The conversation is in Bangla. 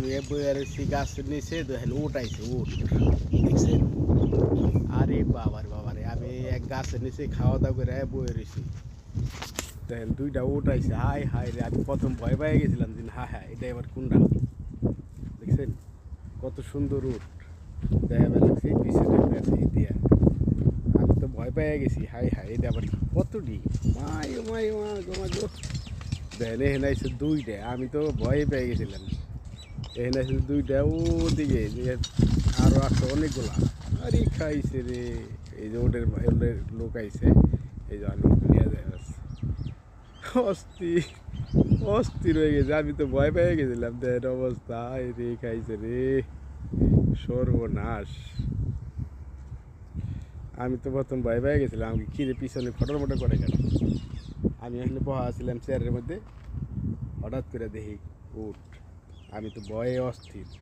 আমি বইয়ের গাছের নিচে দেখেন উট আইছে উট দেখছেন। আরে বাবারে আমি এক গাছের নিচে খাওয়া দাওয়া করে বইয়ে রয়েছি, দেখেন দুইটা উট আইছে। হাই হাই রে, আমি প্রথম ভয় পেয়ে গেছিলাম যে হ্যাঁ এটা এবার কোনটা। দেখছেন কত সুন্দর উট, দেখা লাগছে পিছনে আছে ইতিহাস। আমি তো ভয় পেয়ে গেছি, হাই হাই এটা আবার কতটি মাই মাই মা গো দেখেন এখানে আছে দুইটা। আমি তো ভয়ে পেয়ে গেছিলাম। এখানে আছে দুইটা, ওদিকে আরো আছে অনেকগুলা। আরে খাইছে রে, এই যে ওদের লোক আইছে, এই যে আমি নিয়ে যাই অস্থির অস্থির হয়ে গেছে। আমি তো ভয় পেয়ে গেছিলাম, দেখেন অবস্থা রে, খাইছে রে সর্বনাশ। আমি তো প্রথম ভয় পেয়ে গেছিলাম, কিরে পিছনে ফটো ফটো করে কেন। আমি এখানে বসা ছিলাম চেয়ারের মধ্যে, হঠাৎ করে দেখি উঠ, আমি তো ভয়ে অস্থির।